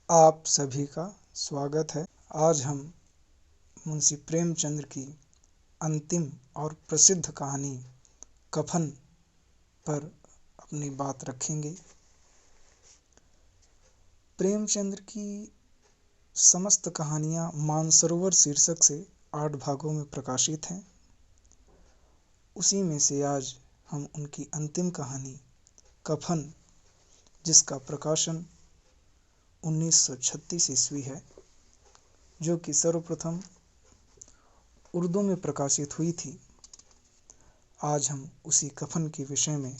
आप सभी का स्वागत है। आज हम मुंशी प्रेमचंद की अंतिम और प्रसिद्ध कहानी कफन पर अपनी बात रखेंगे। प्रेमचंद की समस्त कहानियाँ मानसरोवर शीर्षक से 8 भागों में प्रकाशित हैं। उसी में से आज हम उनकी अंतिम कहानी कफन, जिसका प्रकाशन 1936 ईस्वी है, जो कि सर्वप्रथम उर्दू में प्रकाशित हुई थी। आज हम उसी कफन के विषय में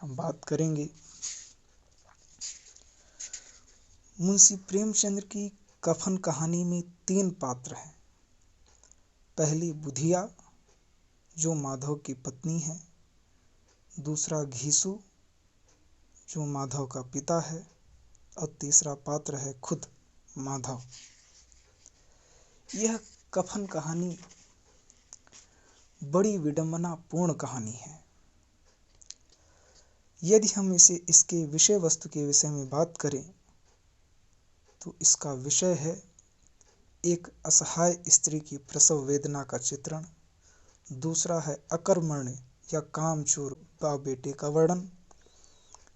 हम बात करेंगे। मुंशी प्रेमचंद की कफन कहानी में 3 पात्र हैं। पहली बुधिया, जो माधव की पत्नी है। दूसरा घीसू, जो माधव का पिता है। और तीसरा पात्र है खुद माधव। यह कफन कहानी बड़ी विडंबनापूर्ण कहानी है। यदि हम इसके विषय वस्तु के विषय में बात करें तो इसका विषय है एक असहाय स्त्री की प्रसव वेदना का चित्रण। दूसरा है अकर्मण्य या कामचोर बाप बेटे का वर्णन।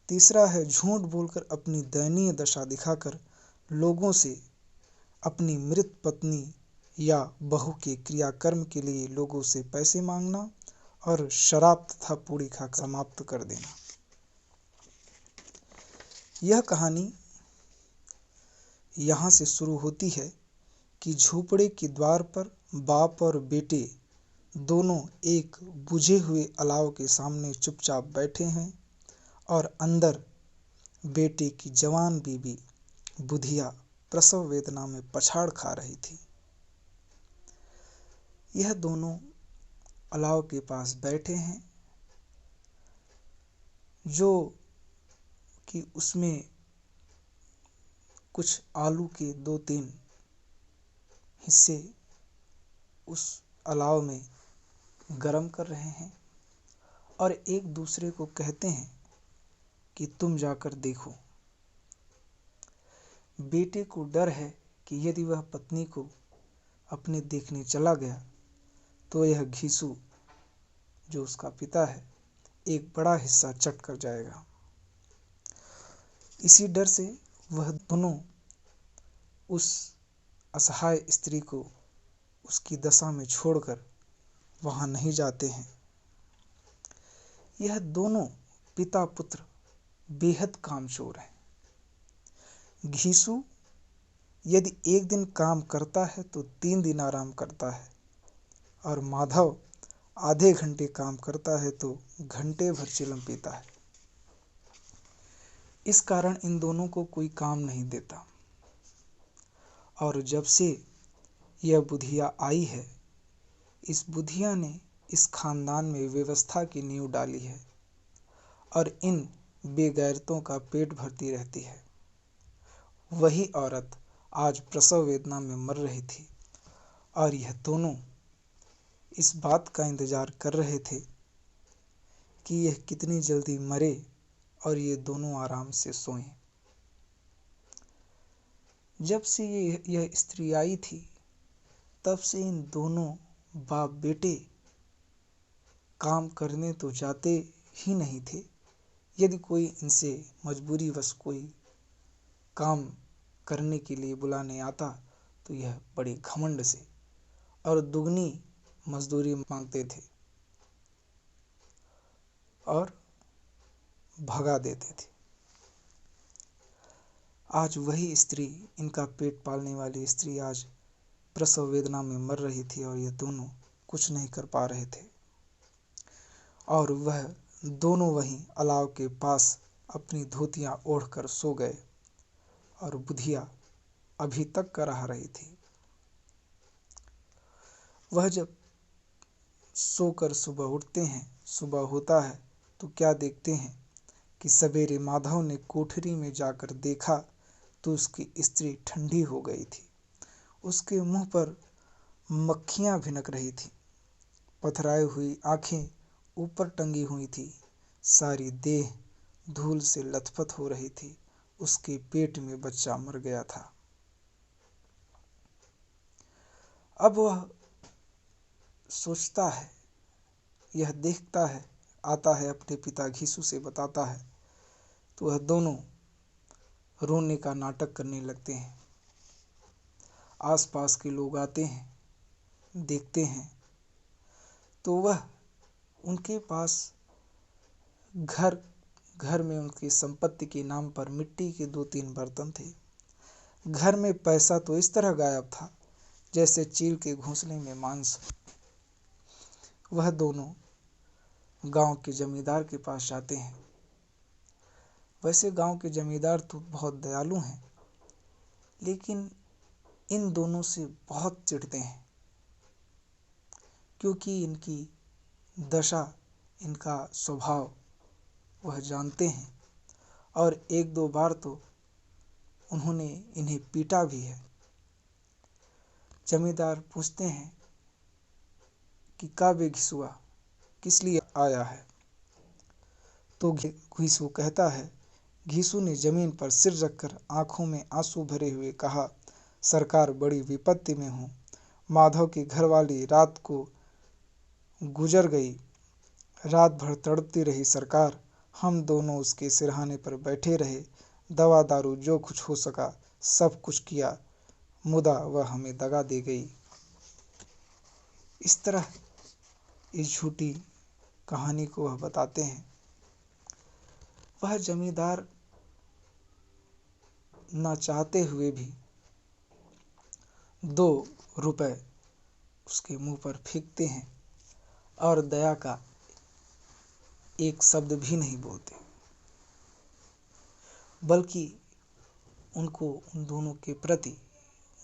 तीसरा है झूठ बोलकर अपनी दयनीय दशा दिखाकर लोगों से अपनी मृत पत्नी या बहू के क्रियाकर्म के लिए लोगों से पैसे मांगना और शराब तथा पूड़ी खाकर समाप्त कर देना। यह कहानी यहाँ से शुरू होती है कि झोपड़े के द्वार पर बाप और बेटे दोनों एक बुझे हुए अलाव के सामने चुपचाप बैठे हैं और अंदर बेटे की जवान बीबी बुधिया प्रसव वेदना में पछाड़ खा रही थी। यह दोनों अलाव के पास बैठे हैं, जो कि उसमें कुछ आलू के 2-3 हिस्से उस अलाव में गरम कर रहे हैं और एक दूसरे को कहते हैं कि तुम जाकर देखो। बेटे को डर है कि यदि वह पत्नी को अपने देखने चला गया तो यह घीसू, जो उसका पिता है, एक बड़ा हिस्सा चट कर जाएगा। इसी डर से वह दोनों उस असहाय स्त्री को उसकी दशा में छोड़कर वहां नहीं जाते हैं। यह दोनों पिता पुत्र बेहद कामचोर हैं। घीसू यदि एक दिन काम करता है तो 3 दिन आराम करता है और माधव आधे घंटे काम करता है तो घंटे भर चिलम पीता है। इस कारण इन दोनों को कोई काम नहीं देता। और जब से यह बुधिया आई है, इस बुधिया ने इस खानदान में व्यवस्था की नींव डाली है और इन बेगैरतों का पेट भरती रहती है। वही औरत आज प्रसव वेदना में मर रही थी और यह दोनों इस बात का इंतजार कर रहे थे कि यह कितनी जल्दी मरे और ये दोनों आराम से सोएं। जब से यह स्त्री आई थी, तब से इन दोनों बाप बेटे काम करने तो जाते ही नहीं थे। यदि कोई इनसे मजबूरीवश कोई काम करने के लिए बुलाने आता तो यह बड़े घमंड से और दुगनी मजदूरी मांगते थे और भगा देते थे। आज वही स्त्री, इनका पेट पालने वाली स्त्री, आज प्रसव वेदना में मर रही थी और ये दोनों कुछ नहीं कर पा रहे थे। और वह दोनों वहीं अलाव के पास अपनी धोतियां ओढ़कर सो गए और बुधिया अभी तक कराह रही थी। वह जब सोकर सुबह उठते हैं, सुबह होता है तो क्या देखते हैं कि सवेरे माधव ने कोठरी में जाकर देखा तो उसकी स्त्री ठंडी हो गई थी। उसके मुंह पर मक्खियां भिनक रही थी। पथराई हुई आंखें ऊपर टंगी हुई थी। सारी देह धूल से लथपथ हो रही थी उसके पेट में बच्चा मर गया था। अब वह सोचता है, यह देखता है, आता है अपने पिता घीसू से बताता है, तो वह दोनों रोने का नाटक करने लगते हैं। आसपास के लोग आते हैं, देखते हैं, तो वह उनके पास घर घर में उनकी संपत्ति के नाम पर मिट्टी के 2-3 बर्तन थे। घर में पैसा तो इस तरह गायब था जैसे चील के घोंसले में मांस। वह दोनों गांव के जमींदार के पास जाते हैं। वैसे गांव के जमींदार तो बहुत दयालु हैं, लेकिन इन दोनों से बहुत चिढ़ते हैं, क्योंकि इनकी दशा, इनका स्वभाव वह जानते हैं और 1-2 बार तो उन्होंने इन्हें पीटा भी है। जमींदार पूछते हैं कि का बे घिसुआ, किस लिए आया है? तो घिसू कहता है। घिसू ने जमीन पर सिर रखकर आंखों में आंसू भरे हुए कहा, सरकार, बड़ी विपत्ति में हूँ। माधव की घरवाली रात को गुजर गई। रात भर तड़पती रही सरकार। हम दोनों उसके सिरहाने पर बैठे रहे, दवा दारू जो कुछ हो सका सब कुछ किया, मुदा वह हमें दगा दे गई। इस तरह इस झूठी कहानी को वह बताते हैं। वह जमींदार ना चाहते हुए भी 2 रुपए उसके मुंह पर फेंकते हैं और दया का एक शब्द भी नहीं बोलते, बल्कि उनको उन दोनों के प्रति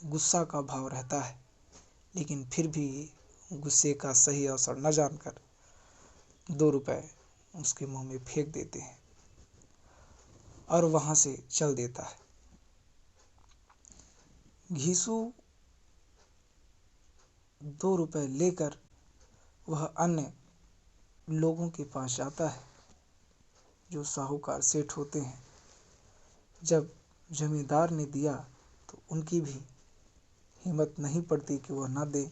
गुस्सा का भाव रहता है, लेकिन फिर भी गुस्से का सही अवसर न जानकर 2 रुपए उसके मुंह में फेंक देते हैं और वहां से चल देता है। घीसू 2 रुपए लेकर वह अन्य लोगों के पास जाता है, जो साहूकार सेठ होते हैं। जब जमींदार ने दिया तो उनकी भी हिम्मत नहीं पड़ती कि वह न दे,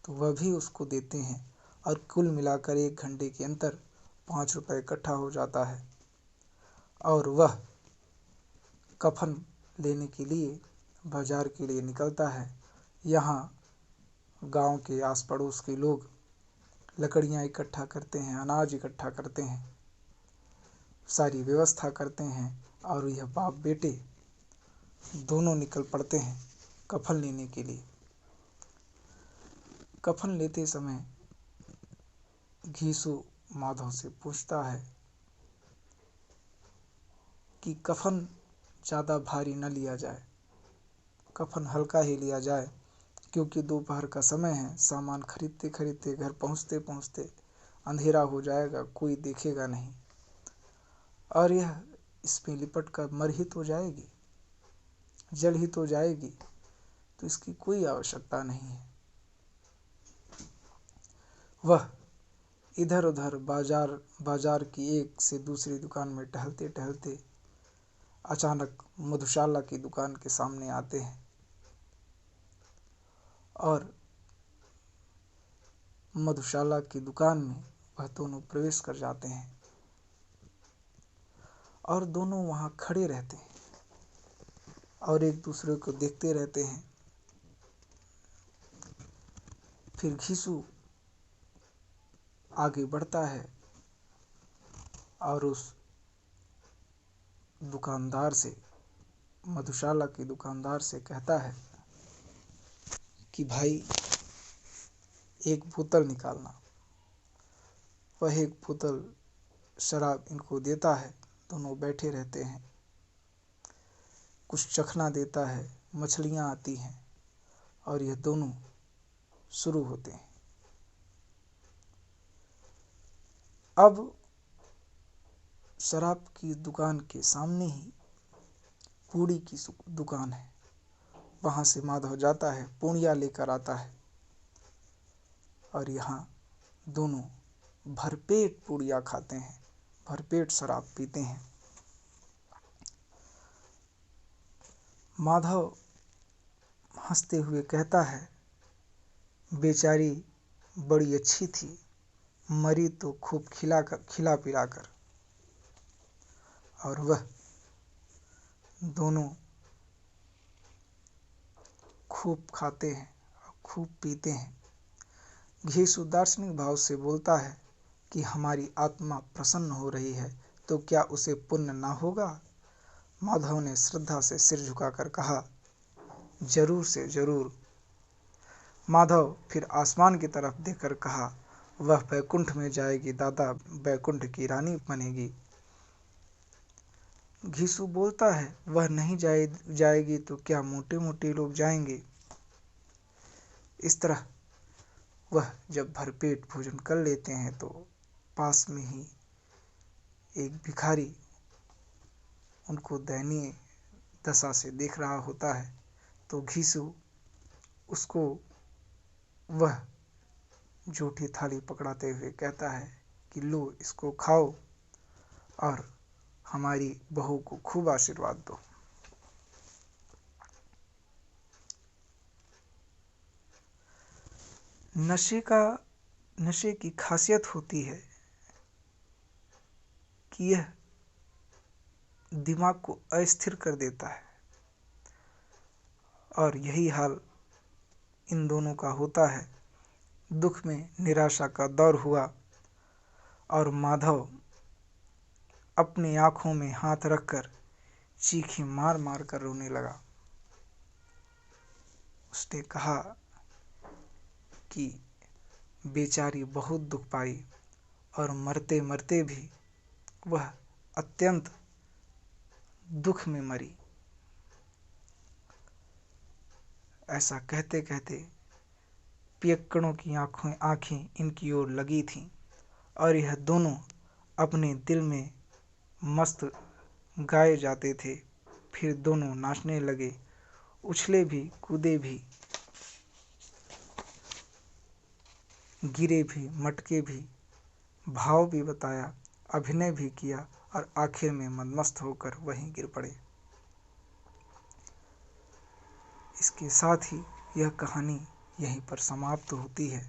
तो वह भी उसको देते हैं और कुल मिलाकर 1 घंटे के अंदर 5 रुपए इकट्ठा हो जाता है और वह कफन लेने के लिए बाजार के लिए निकलता है। यहाँ गांव के आस पड़ोस के लोग लकड़ियाँ इकट्ठा करते हैं, अनाज इकट्ठा करते हैं, सारी व्यवस्था करते हैं और यह बाप बेटे दोनों निकल पड़ते हैं कफन लेने के लिए। कफन लेते समय घीसू माधव से पूछता है कि कफन ज़्यादा भारी न लिया जाए, कफन हल्का ही लिया जाए, क्योंकि दोपहर का समय है। सामान खरीदते खरीदते घर पहुँचते पहुँचते अंधेरा हो जाएगा, कोई देखेगा नहीं और यह इसमें लिपट कर मर ही तो जाएगी, जल ही तो जाएगी, तो इसकी कोई आवश्यकता नहीं है। वह इधर उधर बाजार की एक से दूसरी दुकान में टहलते टहलते अचानक मधुशाला की दुकान के सामने आते हैं और मधुशाला की दुकान में वह दोनों प्रवेश कर जाते हैं और दोनों वहां खड़े रहते हैं और एक दूसरे को देखते रहते हैं। फिर घीसू आगे बढ़ता है और उस दुकानदार से, मधुशाला के दुकानदार से कहता है कि भाई एक बोतल निकालना। वह एक बोतल शराब इनको देता है, दोनों बैठे रहते हैं, कुछ चखना देता है, मछलियाँ आती हैं और यह दोनों शुरू होते हैं। अब शराब की दुकान के सामने ही पूड़ी की दुकान है। वहां से माधव जाता है, पूड़ियाँ लेकर आता है और यहाँ दोनों भरपेट पूड़ियाँ खाते हैं, भरपेट शराब पीते हैं। माधव हंसते हुए कहता है, बेचारी बड़ी अच्छी थी, मरी तो खूब खिला पिला कर। और वह दोनों खूब खाते हैं और खूब पीते हैं। घीसु दार्शनिक भाव से बोलता है कि हमारी आत्मा प्रसन्न हो रही है तो क्या उसे पुण्य ना होगा? माधव ने श्रद्धा से सिर झुकाकर कहा, जरूर से जरूर। माधव फिर आसमान की तरफ देखकर कहा, वह बैकुंठ में जाएगी दादा, बैकुंठ की रानी बनेगी। घीसु बोलता है, वह नहीं जाएगी तो क्या मोटे मोटे लोग जाएंगे? इस तरह वह जब भरपेट भोजन कर लेते हैं तो पास में ही एक भिखारी उनको दयनीय दशा से देख रहा होता है। तो घीसु उसको वह जूठी थाली पकड़ाते हुए कहता है कि लो इसको खाओ और हमारी बहू को खूब आशीर्वाद दो। नशे की खासियत होती है कि यह दिमाग को अस्थिर कर देता है और यही हाल इन दोनों का होता है। दुख में निराशा का दौर हुआ और माधव अपनी आंखों में हाथ रखकर चीखें मार मार कर रोने लगा। उसने कहा कि बेचारी बहुत दुख पाई और मरते मरते भी वह अत्यंत दुख में मरी। ऐसा कहते कहते पियक्कड़ों की आंखें इनकी ओर लगी थीं और यह दोनों अपने दिल में मस्त गाए जाते थे। फिर दोनों नाचने लगे, उछले भी, कूदे भी, गिरे भी, मटके भी, भाव भी बताया, अभिनय भी किया और आखिर में मनमस्त होकर वहीं गिर पड़े। इसके साथ ही यह कहानी यहीं पर समाप्त होती है।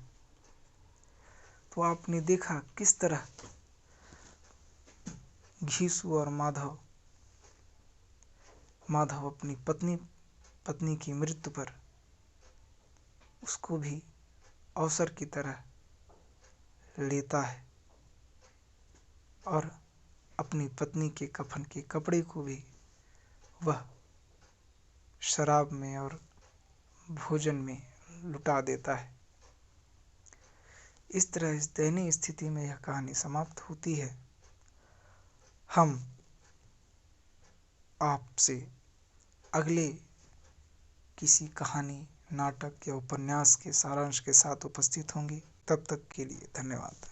तो आपने देखा किस तरह घीसु और माधव अपनी पत्नी की मृत्यु पर उसको भी अवसर की तरह लेता है और अपनी पत्नी के कफन के कपड़े को भी वह शराब में और भोजन में लुटा देता है। इस तरह इस दयनीय स्थिति में यह कहानी समाप्त होती है। हम आपसे अगले किसी कहानी, नाटक या उपन्यास के सारांश के साथ उपस्थित होंगे। तब तक के लिए धन्यवाद।